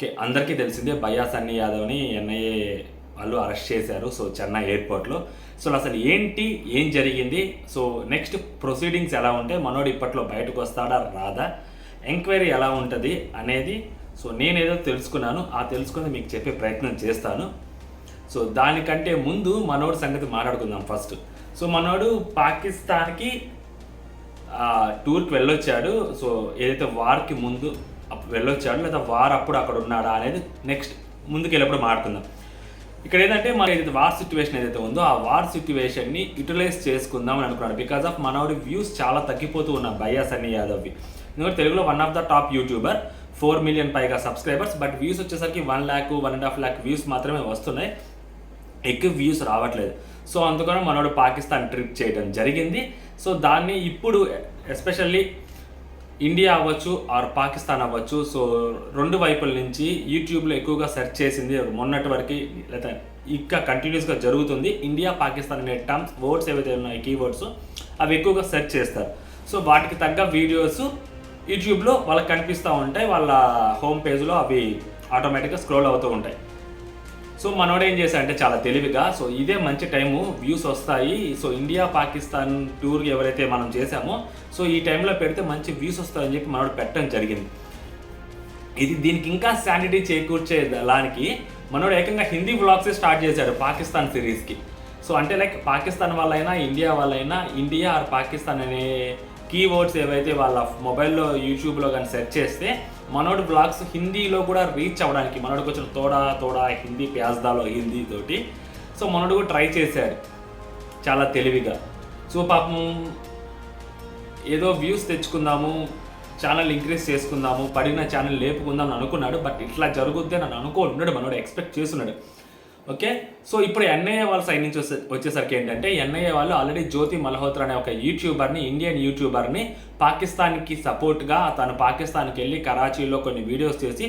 Okay. అందరికీ తెలిసిందే భయ్యా సన్నీ యాదవ్‌ని ఎన్ఐఏ వాళ్ళు అరెస్ట్ చేశారు. సో, చెన్నై ఎయిర్‌పోర్ట్‌లో. సో, అసలు ఏంటి? ఏం జరిగింది? సో, నెక్స్ట్ ప్రొసీడింగ్స్ ఎలా ఉంటాయి? మనోడు ఇప్పట్లో బయటకొస్తాడా? రాదా? ఎంక్వైరీ ఎలా ఉంటది? అనేది సో, నేనేదో తెలుసుకున్నాను. ఆ తెలుసుకుంది మీకు చెప్పే ప్రయత్నం చేస్తాను. సో, దానికంటే ముందు మనోడి సంగతి మాట్లాడుకుందాం ఫస్ట్. సో, మనోడు పాకిస్తాన్‌కి టూర్‌కి వెళ్ళొచ్చాడు. సో, ఏదైతే వార్‌కి ముందు వెళ్ళొచ్చాడు లేదా వార్ అప్పుడు అక్కడ ఉన్నాడా అనేది నెక్స్ట్ ముందుకెళ్ళినప్పుడు మాట్లాడుకుందాం. ఇక్కడ ఏంటంటే మన ఏదైతే వార్ సిచ్యువేషన్ ఏదైతే ఉందో ఆ వార్ సిచ్యువేషన్ని యూటిలైజ్ చేసుకుందాం అని అనుకున్నాడు. బికాస్ ఆఫ్ మనోడి వ్యూస్ చాలా తగ్గిపోతూ ఉన్నాయి భయ్యా సన్నీ యాదవ్వి. ఎందుకంటే తెలుగులో one of the top YouTuber, 4 million పైగా సబ్స్క్రైబర్స్. బట్ వ్యూస్ వచ్చేసరికి 1 lakh 1.5 lakh వ్యూస్ మాత్రమే వస్తున్నాయి, ఎక్కువ వ్యూస్ రావట్లేదు. సో అందుకని మనోడు పాకిస్తాన్ ట్రిప్ చేయడం జరిగింది. సో దాన్ని ఇప్పుడు ఎస్పెషల్లీ ఇండియా అవ్వచ్చు ఆర్ పాకిస్తాన్ అవ్వచ్చు, సో రెండు వైపుల నుంచి యూట్యూబ్లో ఎక్కువగా సెర్చ్ చేసింది మొన్నటి వరకు లేదా ఇంకా కంటిన్యూస్గా జరుగుతుంది. ఇండియా పాకిస్తాన్ అనే టర్మ్స్ వర్డ్స్ ఏవైతే ఉన్నాయో కీవర్డ్స్ అవి ఎక్కువగా సెర్చ్ చేస్తారు. సో వాటికి తగ్గ వీడియోస్ యూట్యూబ్లో వాళ్ళకి కనిపిస్తూ ఉంటాయి, వాళ్ళ హోమ్ పేజ్లో అవి ఆటోమేటిక్గా స్క్రోల్ అవుతూ ఉంటాయి. సో మనోడు ఏం చేశాడంటే చాలా తెలివిగా, సో ఇదే మంచి టైము, వ్యూస్ వస్తాయి, సో ఇండియా పాకిస్తాన్ టూర్ ఎవరైతే మనం చేశామో సో ఈ టైంలో పెడితే మంచి వ్యూస్ వస్తాయని చెప్పి మనోడు పెట్టడం జరిగింది. దీనికి ఇంకా శానిటీ చేకూర్చే దానికి మనోడు ఏకంగా హిందీ వ్లాగ్సే స్టార్ట్ చేశాడు పాకిస్తాన్ సిరీస్కి. సో అంటే లైక్ పాకిస్తాన్ వాళ్ళైనా ఇండియా వాళ్ళైనా ఇండియా ఆర్ పాకిస్తాన్ అనే కీవర్డ్స్ ఏవైతే వాళ్ళ మొబైల్లో యూట్యూబ్లో కానీ సెర్చ్ చేస్తే మనోడు బ్లాగ్స్ హిందీలో కూడా రీచ్ అవ్వడానికి మనోడికి వచ్చిన తోడా హిందీ ప్యాజ్దాలో హిందీ తోటి సో మనోడు కూడా ట్రై చేశాడు చాలా తెలివిగా. సో పాపం ఏదో వ్యూస్ తెచ్చుకుందాము, ఛానల్ ఇంక్రీజ్ చేసుకుందాము, పడిన ఛానల్ లేపుకుందాం అనుకున్నాడు. బట్ ఇట్లా జరుగుద్ది అని అనుకోనున్నాడు, మనోడు ఎక్స్పెక్ట్ చేస్తున్నాడు. ఓకే. సో ఇప్పుడు ఎన్ఐఏ వాళ్ళ సైడ్ నుంచి వచ్చేసరికి ఏంటంటే ఎన్ఐఏ వాళ్ళు ఆల్రెడీ జ్యోతి మల్హోత్రా అనే ఒక యూట్యూబర్ని, ఇండియన్ యూట్యూబర్ని పాకిస్తాన్కి సపోర్ట్గా తను పాకిస్తాన్కి వెళ్ళి కరాచీలో కొన్ని వీడియోస్ చేసి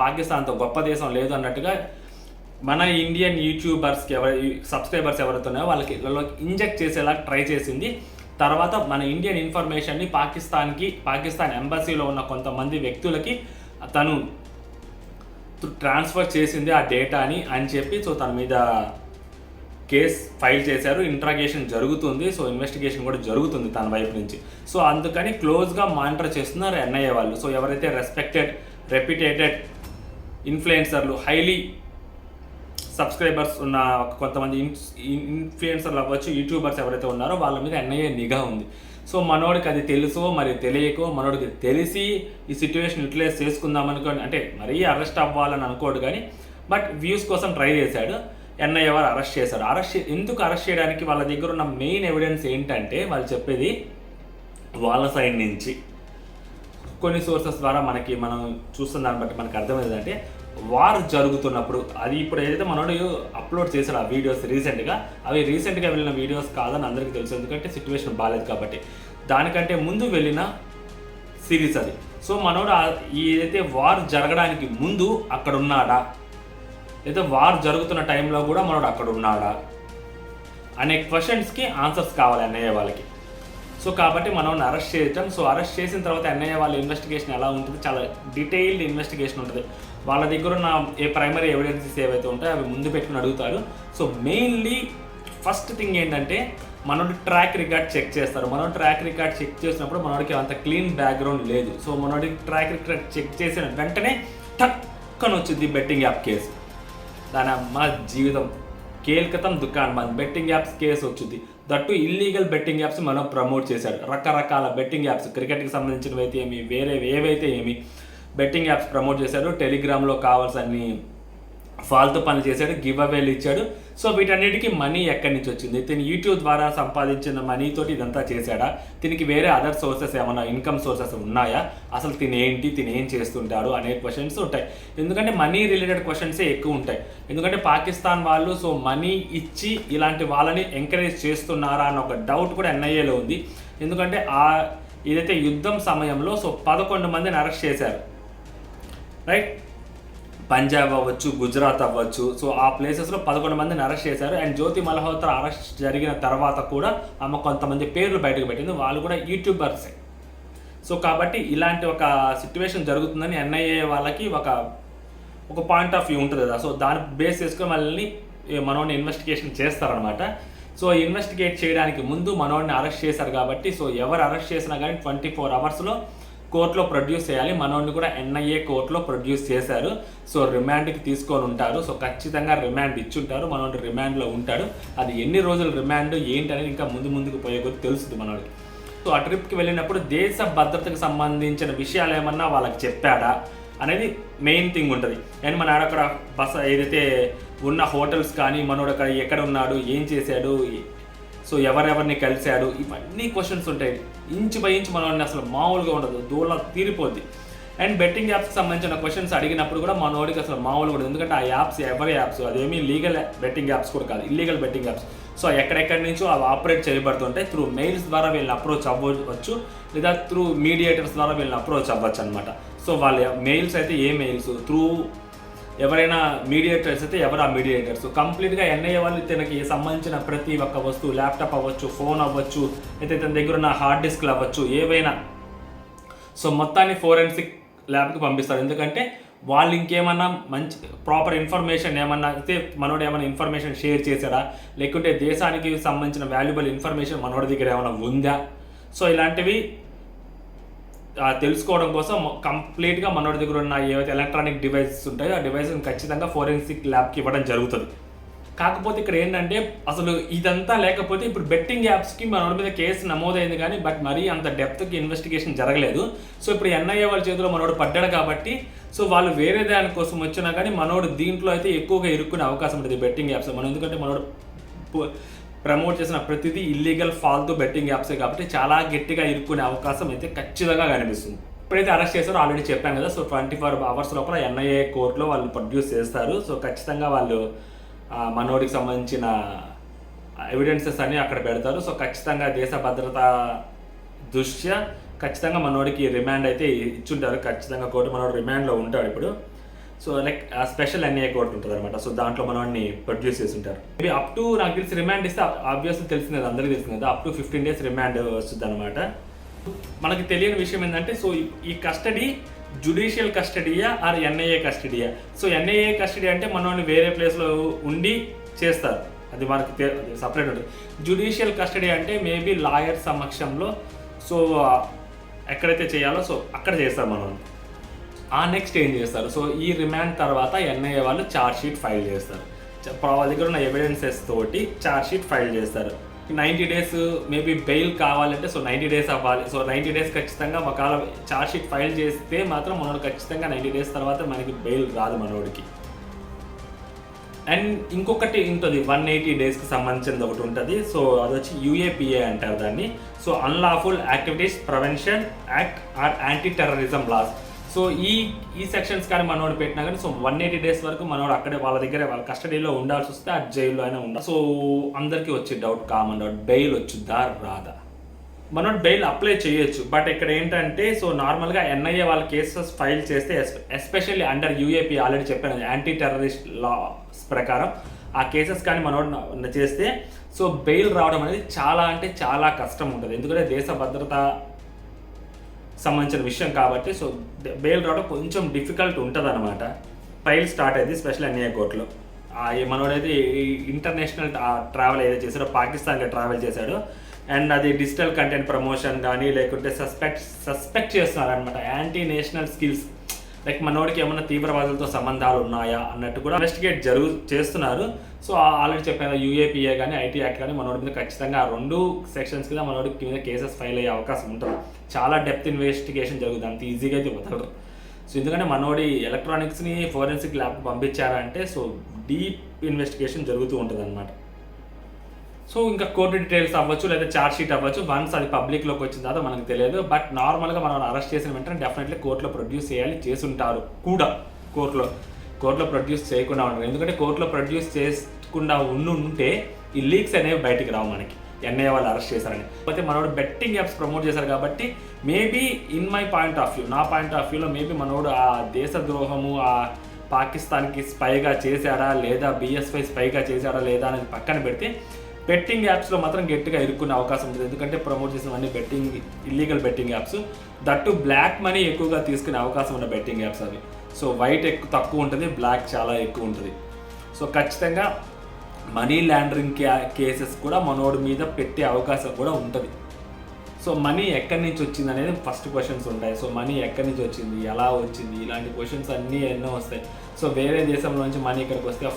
పాకిస్తాన్తో గొప్ప దేశం లేదు అన్నట్టుగా మన ఇండియన్ యూట్యూబర్స్కి సబ్స్క్రైబర్స్ ఎవరైతే ఉన్నాయో వాళ్ళకి ఇంజెక్ట్ చేసేలా ట్రై చేసింది. తర్వాత మన ఇండియన్ ఇన్ఫర్మేషన్ని పాకిస్తాన్ ఎంబసీలో ఉన్న కొంతమంది వ్యక్తులకి తను ట్రాన్స్ఫర్ చేసింది ఆ డేటాని అని చెప్పి సో తన మీద కేస్ ఫైల్ చేశారు. ఇంట్రాగేషన్ జరుగుతుంది, సో ఇన్వెస్టిగేషన్ కూడా జరుగుతుంది తన వైపు నుంచి. సో అందుకని క్లోజ్గా మానిటర్ చేస్తున్నారు ఎన్ఐఏ వాళ్ళు. సో ఎవరైతే రెప్యుటేటెడ్ ఇన్ఫ్లుయెన్సర్లు, హైలీ సబ్స్క్రైబర్స్ ఉన్న కొంతమంది ఇన్ఫ్లుయెన్సర్లు అవ్వచ్చు, యూట్యూబర్స్ ఎవరైతే ఉన్నారో వాళ్ళ మీద ఎన్ఐఏ నిఘా ఉంది. సో మనోడికి అది తెలుసో మరి తెలియకో, మనోడికి తెలిసి ఈ సిచ్యువేషన్ యూటిలైజ్ చేసుకుందాం అనుకోండి, అంటే మరీ అరెస్ట్ అవ్వాలని అనుకోడు కానీ బట్ వ్యూస్ కోసం ట్రై చేశాడు. ఎన్ఐఏ వారు అరెస్ట్ చేశారు. ఎందుకు అరెస్ట్ చేయడానికి వాళ్ళ దగ్గర ఉన్న మెయిన్ ఎవిడెన్స్ ఏంటంటే వాళ్ళు చెప్పేది వాళ్ళ సైడ్ నుంచి కొన్ని సోర్సెస్ ద్వారా మనం చూస్తున్న దాన్ని బట్టి మనకు అర్థమైంది అంటే వార్ జరుగుతున్నప్పుడు అది ఇప్పుడు ఏదైతే మనోడు అప్లోడ్ చేశాడు ఆ వీడియోస్ అవి రీసెంట్గా వెళ్ళిన వీడియోస్ కాదని అందరికీ తెలుసు, ఎందుకంటే సిచ్యువేషన్ బాగాలేదు కాబట్టి. దానికంటే ముందు వెళ్ళిన సిరీస్ అది. సో మనోడు ఏదైతే వార్ జరగడానికి ముందు అక్కడ ఉన్నాడా, లేదా వార్ జరుగుతున్న టైంలో కూడా మనోడు అక్కడ ఉన్నాడా అనే క్వశ్చన్స్కి ఆన్సర్స్ కావాలి ఎన్ఐఏ వాళ్ళకి. సో కాబట్టి మనం అరెస్ట్ చేయటం, సో అరెస్ట్ చేసిన తర్వాత ఎన్ఐఏ వాళ్ళ ఇన్వెస్టిగేషన్ ఎలా ఉంటుంది, చాలా డీటెయిల్డ్ ఇన్వెస్టిగేషన్ ఉంటుంది. వాళ్ళ దగ్గర ఉన్న ప్రైమరీ ఎవిడెన్సెస్ ఏవైతే ఉంటాయో అవి ముందు పెట్టుకుని అడుగుతారు. సో మెయిన్లీ ఫస్ట్ థింగ్ ఏంటంటే మనోడి ట్రాక్ రికార్డ్ చెక్ చేస్తారు. మనోడి ట్రాక్ రికార్డ్ చెక్ చేసినప్పుడు మనోడికి అంత క్లీన్ బ్యాక్గ్రౌండ్ లేదు. సో మనోడి ట్రాక్ రికార్డ్ చెక్ చేసిన వెంటనే టక్కన వచ్చింది బెట్టింగ్ యాప్ కేసు. దాని మా జీవితం కేల్కతం దుకాణం బంద్, బెట్టింగ్ యాప్స్ కేసు వచ్చింది. దట్టు ఇల్లీగల్ బెట్టింగ్ యాప్స్ మనం ప్రమోట్ చేశాడు. రకరకాల బెట్టింగ్ యాప్స్, క్రికెట్కి సంబంధించినవి అయితే ఏమి, వేరే ఏవైతే ఏమి బెట్టింగ్ యాప్స్ ప్రమోట్ చేశాడు. టెలిగ్రామ్లో కావాల్సన్ని ఫాల్తూ పనులు చేశాడు, గివ్ అవేలు ఇచ్చాడు. సో వీటన్నిటికీ మనీ ఎక్కడి నుంచి వచ్చింది, తిని యూట్యూబ్ ద్వారా సంపాదించిన మనీతోటి ఇదంతా చేశాడా, తినికి వేరే అదర్ సోర్సెస్ ఏమైనా ఇన్కమ్ సోర్సెస్ ఉన్నాయా, అసలు తినేం చేస్తుంటాడు అనే క్వశ్చన్స్ ఉంటాయి. ఎందుకంటే మనీ రిలేటెడ్ క్వశ్చన్సే ఎక్కువ ఉంటాయి. ఎందుకంటే పాకిస్తాన్ వాళ్ళు సో మనీ ఇచ్చి ఇలాంటి వాళ్ళని ఎంకరేజ్ చేస్తున్నారా అన్న ఒక డౌట్ కూడా ఎన్ఐఏలో ఉంది. ఎందుకంటే ఏదైతే యుద్ధం సమయంలో సో 11 మందిని అరెస్ట్ చేశారు, రైట్. పంజాబ్ అవ్వచ్చు, గుజరాత్ అవ్వచ్చు, సో ఆ ప్లేసెస్లో 11 మందిని అరెస్ట్ చేశారు. అండ్ జ్యోతి మల్హోత్రా అరెస్ట్ జరిగిన తర్వాత కూడా ఆమె కొంతమంది పేర్లు బయటకు పెట్టింది, వాళ్ళు కూడా యూట్యూబర్సే. సో కాబట్టి ఇలాంటి ఒక సిచ్యువేషన్ జరుగుతుందని ఎన్ఐఏ వాళ్ళకి ఒక ఒక పాయింట్ ఆఫ్ వ్యూ ఉంటుంది కదా. సో దాన్ని బేస్ చేసుకొని మనల్ని మనోడిని ఇన్వెస్టిగేషన్ చేస్తారనమాట. సో ఇన్వెస్టిగేట్ చేయడానికి ముందు మనోడిని అరెస్ట్ చేశారు కాబట్టి సో ఎవరు అరెస్ట్ చేసినా కానీ 24 అవర్స్లో కోర్టులో ప్రొడ్యూస్ చేయాలి. మనోడిని కూడా ఎన్ఐఏ కోర్టులో ప్రొడ్యూస్ చేశారు. సో రిమాండ్కి తీసుకొని ఉంటారు. సో ఖచ్చితంగా రిమాండ్ ఇచ్చుంటారు. మనోడి రిమాండ్లో ఉంటాడు. అది ఎన్ని రోజులు రిమాండ్ ఏంటి అనేది ఇంకా ముందుకు పోయే కొద్ది తెలుస్తుంది మనోడికి. సో ఆ ట్రిప్కి వెళ్ళినప్పుడు దేశ భద్రతకు సంబంధించిన విషయాలు ఏమన్నా వాళ్ళకి చెప్పాడా అనేది మెయిన్ థింగ్ ఉంటుంది. అండ్ మన అక్కడ ఏదైతే ఉన్న హోటల్స్ కానీ మనోడు అక్కడ ఎక్కడ ఉన్నాడు, ఏం చేశాడు, సో ఎవరెవరిని కలిశాడు, ఇవన్నీ క్వశ్చన్స్ ఉంటాయి. ఇంచు బై ఇంచు మనోడిని అసలు మామూలుగా ఉండదు, దూల తీరిపోద్ది. అండ్ బెట్టింగ్ యాప్స్కి సంబంధించిన క్వశ్చన్స్ అడిగినప్పుడు కూడా మనోడికి అసలు మామూలుగా ఉండదు. ఎందుకంటే ఆ యాప్స్ ఎవరి యాప్స్, అదేమీ లీగల్ బెట్టింగ్ యాప్స్ కూడా కాదు, ఇల్లీగల్ బెట్టింగ్ యాప్స్. సో ఎక్కడెక్కడి నుంచో అవి ఆపరేట్ చేయబడుతుంటాయి. త్రూ మెయిల్స్ ద్వారా వీళ్ళని అప్రోచ్ అవ్వచ్చు, లేదా త్రూ మీడియేటర్స్ ద్వారా వీళ్ళని అప్రోచ్ అవ్వచ్చు అనమాట. సో వాళ్ళ మెయిల్స్ అయితే ఏ మెయిల్స్, త్రూ ఎవరైనా మీడియేటర్స్ అయితే ఎవరు ఆ మీడియేటర్స్. కంప్లీట్గా ఎన్ఐఏ వాళ్ళు తనకి సంబంధించిన ప్రతి ఒక్క వస్తువు, ల్యాప్టాప్ అవ్వచ్చు, ఫోన్ అవ్వచ్చు, అయితే తన దగ్గర ఉన్న హార్డ్ డిస్క్లు అవ్వచ్చు, ఏవైనా సో మొత్తాన్ని ఫోరెన్సిక్ ల్యాబ్కి పంపిస్తారు. ఎందుకంటే వాళ్ళు ఇంకేమన్నా మంచి ప్రాపర్ ఇన్ఫర్మేషన్ ఏమన్నా అయితే మనోడు ఏమైనా ఇన్ఫర్మేషన్ షేర్ చేశాడా, లేకుంటే దేశానికి సంబంధించిన వాల్యుబుల్ ఇన్ఫర్మేషన్ మనోడి దగ్గర ఏమైనా ఉందా, సో ఇలాంటివి తెలుసుకోవడం కోసం కంప్లీట్గా మనోడి దగ్గర ఉన్న ఏవైతే ఎలక్ట్రానిక్ డివైసెస్ ఉంటాయో ఆ డివైస్ని ఖచ్చితంగా ఫోరెన్సిక్ ల్యాబ్కి ఇవ్వడం జరుగుతుంది. కాకపోతే ఇక్కడ ఏంటంటే అసలు ఇదంతా లేకపోతే ఇప్పుడు బెట్టింగ్ యాప్స్కి మనోడి మీద కేసు నమోదైంది కానీ బట్ మరీ అంత డెప్త్కి ఇన్వెస్టిగేషన్ జరగలేదు. సో ఇప్పుడు ఎన్ఐఏ వాళ్ళ చేతిలో మనోడు పడ్డాడు కాబట్టి సో వాళ్ళు వేరే దానికోసం వచ్చినా కానీ మనోడు దీంట్లో అయితే ఎక్కువగా ఇరుక్కునే అవకాశం ఉంటుంది బెట్టింగ్ యాప్స్. మనం ఎందుకంటే మనోడు ప్రమోట్ చేసిన ప్రతిదీ ఇల్లీగల్ ఫాల్తూ బెట్టింగ్ యాప్సే కాబట్టి చాలా గట్టిగా ఇరుక్కునే అవకాశం అయితే ఖచ్చితంగా కనిపిస్తుంది. ఇప్పుడైతే అరెస్ట్ చేస్తారో ఆల్రెడీ చెప్పాను కదా. సో 24 అవర్స్ లోపల ఎన్ఐఏ కోర్టులో వాళ్ళు ప్రొడ్యూస్ చేస్తారు. సో ఖచ్చితంగా వాళ్ళు మనోడికి సంబంధించిన ఎవిడెన్సెస్ అన్నీ అక్కడ పెడతారు. సో ఖచ్చితంగా దేశ భద్రత దృష్ట్యా ఖచ్చితంగా మనోడికి రిమాండ్ అయితే ఇచ్చుంటారు. ఖచ్చితంగా కోర్టు మనోడు రిమాండ్లో ఉంటాడు ఇప్పుడు. So like special NIA court ఉంటుంది అనమాట. సో దాంట్లో మనోడిని ప్రొడ్యూస్ చేసి ఉంటారు. మేబీ అప్ టు నాకు తెలిసి రిమాండ్ ఇస్తే ఆబ్వియస్లీ తెలిసింది కదా, అందరికీ తెలిసింది కదా, అప్ టు 15 days రిమాండ్ వస్తుంది అనమాట. మనకి తెలియని విషయం ఏంటంటే సో ఈ కస్టడీ జుడిషియల్ కస్టడీయా ఆర్ ఎన్ఐఏ కస్టడీయా. సో ఎన్ఐఏ కస్టడీ అంటే మనోని వేరే ప్లేస్లో ఉండి చేస్తారు, అది మనకి సపరేట్ ఉంటుంది. జుడిషియల్ కస్టడీ అంటే మేబీ లాయర్ సమక్షంలో సో ఎక్కడైతే చేయాలో సో అక్కడ చేస్తారు మనం. ఆ నెక్స్ట్ ఏం చేస్తారు, సో ఈ రిమాండ్ తర్వాత ఎన్ఐఏ వాళ్ళు ఛార్జ్ షీట్ ఫైల్ చేస్తారు. వాళ్ళ దగ్గర ఉన్న ఎవిడెన్సెస్ తోటి ఛార్జ్ షీట్ ఫైల్ చేస్తారు. 90 days మేబీ బెయిల్ కావాలంటే సో 90 days అవ్వాలి. సో 90 days ఖచ్చితంగా ఒకవేళ ఛార్జ్ షీట్ ఫైల్ చేస్తే మాత్రం మనోడు ఖచ్చితంగా 90 days తర్వాత మనకి బెయిల్ రాదు మనోడికి. అండ్ ఇంకొకటి ఉంటుంది 180 daysకి సంబంధించింది ఒకటి ఉంటుంది. సో అది వచ్చి యూఏపిఏ అంటారు దాన్ని. So unlawful activities prevention act or anti terrorism laws. So ఈ సెక్షన్స్ కానీ మనోడు పెట్టినా కానీ సో 180 days వరకు మనోడు అక్కడే వాళ్ళ దగ్గర వాళ్ళ కస్టడీలో ఉండాల్సి వస్తే ఆ జైల్లో అయినా ఉండాలి. సో అందరికీ వచ్చే డౌట్, కామన్ డౌట్, బెయిల్ వచ్చుద్దా రాదా. మనోడు బెయిల్ అప్లై చేయొచ్చు, బట్ ఇక్కడ ఏంటంటే సో నార్మల్గా ఎన్ఐఏ వాళ్ళ కేసెస్ ఫైల్ చేస్తే ఎస్పెషల్లీ అండర్ యూఏపీ ఆల్రెడీ చెప్పాను యాంటీ టెర్రరిస్ట్ లాస్ ప్రకారం ఆ కేసెస్ కానీ మనోడు చేస్తే సో బెయిల్ రావడం అనేది చాలా అంటే చాలా కష్టం ఉంటుంది. ఎందుకంటే దేశ భద్రత సంబంధించిన విషయం కాబట్టి సో బెయిల్ రావడం కొంచెం డిఫికల్ట్ ఉంటుంది అనమాట. ట్రయల్ స్టార్ట్ అయింది స్పెషల్ ఎన్ఐఏ కోర్టులో. మనోడైతే ఇంటర్నేషనల్ ట్రావెల్ ఏదైతే చేశాడో పాకిస్తాన్కి ట్రావెల్ చేశాడు. అండ్ అది డిజిటల్ కంటెంట్ ప్రమోషన్ కానీ లేకుంటే సస్పెక్ట్ చేస్తున్నారు అనమాట. యాంటీ నేషనల్ స్కిల్స్ లైక్ మనోడికి ఏమన్నా తీవ్రవాదులతో సంబంధాలు ఉన్నాయా అన్నట్టు కూడా ఇన్వెస్టిగేట్ చేస్తున్నారు. సో ఆల్రెడీ చెప్పాను యూఏపీఏ కానీ ఐటీ యాక్ట్ కానీ మనోడి మీద ఖచ్చితంగా ఆ 2 సెక్షన్స్ కింద మనోడికి మీద కేసెస్ ఫైల్ అయ్యే అవకాశం ఉంటుంది. చాలా డెప్త్ ఇన్వెస్టిగేషన్ జరుగుతుంది, అంత ఈజీగా అయితే వదలరు. సో ఎందుకంటే మనోడి ఎలక్ట్రానిక్స్ని ఫోరెన్సిక్ ల్యాబ్కి పంపించారంటే సో డీప్ ఇన్వెస్టిగేషన్ జరుగుతూ ఉంటుంది అనమాట. సో ఇంకా కోర్టు డీటెయిల్స్ అవ్వచ్చు లేదా ఛార్జ్ షీట్ అవ్వచ్చు, వన్స్ అది పబ్లిక్లోకి వచ్చిన తర్వాత మనకు తెలియదు. బట్ నార్మల్గా మనం అరెస్ట్ చేసిన వెంటనే డెఫినెట్లీ కోర్టులో ప్రొడ్యూస్ చేయాలి, చేసుంటారు కూడా. కోర్టులో ప్రొడ్యూస్ చేయకుండా ఉంటారు. ఎందుకంటే కోర్టులో ప్రొడ్యూస్ చేయకుండా ఉంటే ఈ లీక్స్ అనేవి బయటికి రావు మనకి, ఎన్ఐఏ వాళ్ళు అరెస్ట్ చేశారని. అయితే మనోడు బెట్టింగ్ యాప్స్ ప్రమోట్ చేశారు కాబట్టి maybe in my point of view, నా పాయింట్ ఆఫ్ వ్యూలో మేబీ మనోడు ఆ దేశద్రోహము ఆ పాకిస్తాన్కి స్పైగా చేశాడా లేదా బిఎస్వై స్పైగా చేశాడా లేదా అనేది పక్కన పెడితే బెట్టింగ్ యాప్స్లో మాత్రం గట్టిగా ఇరుక్కునే అవకాశం ఉంటుంది. ఎందుకంటే ప్రమోట్ చేసినవన్నీ illegal betting apps, that black money ఎక్కువగా తీసుకునే అవకాశం ఉన్న బెట్టింగ్ యాప్స్ అవి. సో వైట్ తక్కువ ఉంటుంది, బ్లాక్ చాలా ఎక్కువ ఉంటుంది. సో ఖచ్చితంగా మనీ లాండరింగ్ కేసెస్ కూడా మనోడి మీద పెట్టే అవకాశం కూడా ఉంటుంది. సో మనీ ఎక్కడి నుంచి వచ్చింది అనేది ఫస్ట్ క్వశ్చన్స్ ఉంటాయి. సో మనీ ఎక్కడి నుంచి వచ్చింది, ఎలా వచ్చింది, ఇలాంటి క్వశ్చన్స్ అన్నీ ఎన్నో వస్తాయి. సో వేరే దేశంలో నుంచి మనీ ఇక్కడికి వస్తే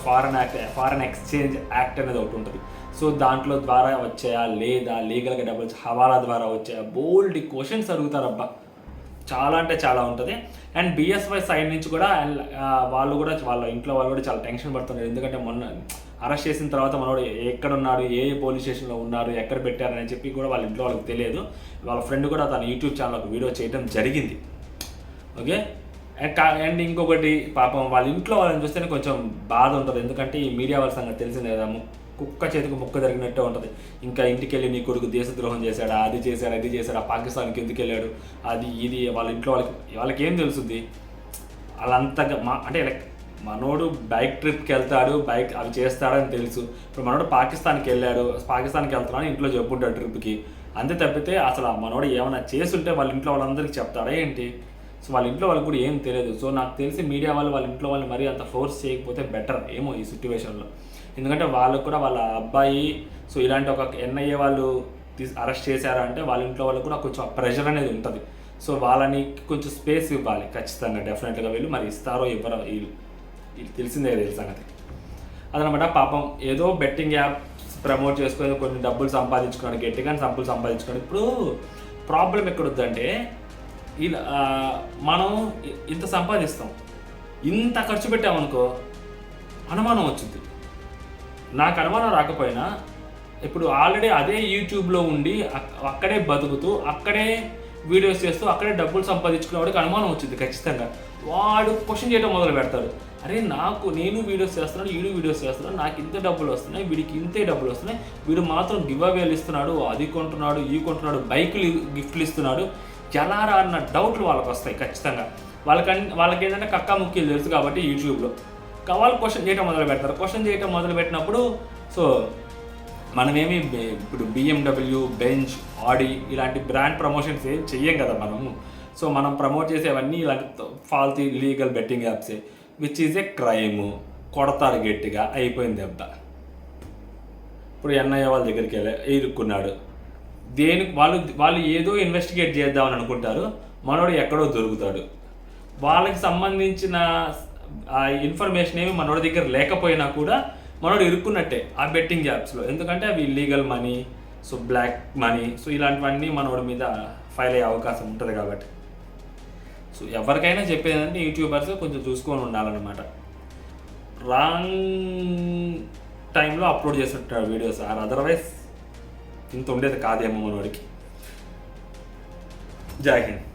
ఫారెన్ ఎక్స్చేంజ్ యాక్ట్ అనేది ఒకటి ఉంటుంది. సో దాంట్లో ద్వారా వచ్చాయా లేదా, లీగల్గా డబ్బులు హవాలా ద్వారా వచ్చాయా, బోల్డ్ క్వశ్చన్స్ అడుగుతారబ్బా, చాలా అంటే చాలా ఉంటుంది. అండ్ బిఎస్వై సైడ్ నుంచి కూడా వాళ్ళు కూడా వాళ్ళ ఇంట్లో వాళ్ళు కూడా చాలా టెన్షన్ పడుతున్నారు. ఎందుకంటే మొన్న అరెస్ట్ చేసిన తర్వాత మనోడు ఎక్కడ ఉన్నాడు, ఏ పోలీస్ స్టేషన్లో ఉన్నారు, ఎక్కడ పెట్టారని చెప్పి కూడా వాళ్ళ ఇంట్లో వాళ్ళకి తెలియదు. వాళ్ళ ఫ్రెండ్ కూడా తన యూట్యూబ్ ఛానల్ ఒక వీడియో చేయడం జరిగింది. ఓకే. అండ్ ఇంకొకటి పాపం వాళ్ళ ఇంట్లో వాళ్ళని చూస్తేనే కొంచెం బాధ ఉంటుంది. ఎందుకంటే ఈ మీడియా వాళ్ళ సంగతి తెలిసిందే కదా, కుక్క చేతికి ముక్క జరిగినట్టే ఉంటుంది. ఇంకా ఇంటికి వెళ్ళి నీ కొడుకు దేశద్రోహం చేశాడా, అది చేశాడా, ఇది చేశాడా, పాకిస్తాన్కి ఎందుకు వెళ్ళాడు, అది ఇది వాళ్ళ ఇంట్లో వాళ్ళకి ఏం తెలుస్తుంది. వాళ్ళంతగా అంటే లైక్ మనోడు బైక్ ట్రిప్కి వెళ్తాడు, బైక్ అవి చేస్తాడని తెలుసు. ఇప్పుడు మనోడు పాకిస్తాన్కి వెళ్తున్నాడు ఇంట్లో చెప్పుంటాడు ట్రిప్కి, అంతే తప్పితే అసలు మనోడు ఏమైనా చేస్తుంటే వాళ్ళ ఇంట్లో వాళ్ళందరికీ చెప్తాడా ఏంటి. సో వాళ్ళ ఇంట్లో వాళ్ళకి కూడా ఏం తెలియదు. సో నాకు తెలిసి మీడియా వాళ్ళ ఇంట్లో వాళ్ళు మరీ అంత ఫోర్స్ చేయకపోతే బెటర్ ఏమో ఈ సిట్యువేషన్లో. ఎందుకంటే వాళ్ళకు కూడా వాళ్ళ అబ్బాయి సో ఇలాంటి ఒక ఎన్ఐఏ వాళ్ళు అరెస్ట్ చేశారంటే వాళ్ళ ఇంట్లో వాళ్ళకు కూడా కొంచెం ప్రెషర్ అనేది ఉంటుంది. సో వాళ్ళని కొంచెం స్పేస్ ఇవ్వాలి ఖచ్చితంగా, డెఫినెట్గా వీళ్ళు మరి ఇస్తారో ఇవ్వరో వీళ్ళు తెలిసిందే సంగతి. అదనమాట. పాపం ఏదో బెట్టింగ్ యాప్ ప్రమోట్ చేసుకొని కొన్ని డబ్బులు సంపాదించుకున్నాడు, గట్టిగా డబ్బులు సంపాదించుకున్నాడు. ఇప్పుడు ప్రాబ్లం ఎక్కడొద్దంటే ఇలా మనం ఇంత సంపాదిస్తాం, ఇంత ఖర్చు పెట్టామనుకో అనుమానం వచ్చింది. నాకు అనుమానం రాకపోయినా ఇప్పుడు ఆల్రెడీ అదే యూట్యూబ్లో ఉండి అక్కడే బతుకుతూ అక్కడే వీడియోస్ చేస్తూ అక్కడే డబ్బులు సంపాదించుకునే వాడికి అనుమానం వచ్చింది ఖచ్చితంగా. వాడు క్వశ్చన్ చేయడం మొదలు పెడతాడు, అరే నేను వీడియోస్ చేస్తున్నాను, వీడియోస్ చేస్తున్నాను, నాకు ఇంత డబ్బులు వస్తున్నాయి, వీడికి ఇంతే డబ్బులు వస్తున్నాయి, వీడు మాత్రం గివ్ అవేలు ఇస్తున్నాడు, అది కొంటున్నాడు, కొంటున్నాడు, బైకులు గిఫ్ట్లు ఇస్తున్నాడు, ఎలా రా అన్న డౌట్లు వాళ్ళకి వస్తాయి ఖచ్చితంగా. వాళ్ళకి ఏంటంటే కక్కా ముక్కీలు తెలుసు కాబట్టి యూట్యూబ్లో వాళ్ళు క్వశ్చన్ చేయడం మొదలు పెడతారు. క్వశ్చన్ చేయడం మొదలు పెట్టినప్పుడు సో మనమేమి ఇప్పుడు BMW, బెంజ్, ఆడి ఇలాంటి బ్రాండ్ ప్రమోషన్స్ ఏం చెయ్యం కదా మనము. సో మనం ప్రమోట్ చేసేవన్నీ ఇలాంటి ఫాల్తీ ఇల్లీగల్ బెట్టింగ్ యాప్సే, విచ్ ఈజ్ ఏ క్రైమ్. కొడతారు గట్టిగా, అయిపోయింది దెబ్బ. ఇప్పుడు ఎన్ఐఏ వాళ్ళ దగ్గరికి ఇరుక్కున్నాడు. దేనికి వాళ్ళు ఏదో ఇన్వెస్టిగేట్ చేద్దామని అనుకుంటారు, మనోడు ఎక్కడో దొరుకుతాడు. వాళ్ళకి సంబంధించిన ఆ ఇన్ఫర్మేషన్ ఏమి మనోడి దగ్గర లేకపోయినా కూడా మనోడు ఇరుక్కున్నట్టే ఆ బెట్టింగ్ యాప్స్లో. ఎందుకంటే అవి illegal money, so black money, so ఇలాంటివన్నీ మనోడి మీద ఫైల్ అయ్యే అవకాశం ఉంటుంది కాబట్టి. సో ఎవరికైనా చెప్పేదంటే యూట్యూబర్స్ కొంచెం చూసుకొని ఉండాలన్నమాట. రాంగ్ టైంలో అప్లోడ్ చేస్తుంటాడు వీడియోస్, అదర్వైజ్ ఇంత ఉండేది కాదేమో మనోడికి. జై హింద్.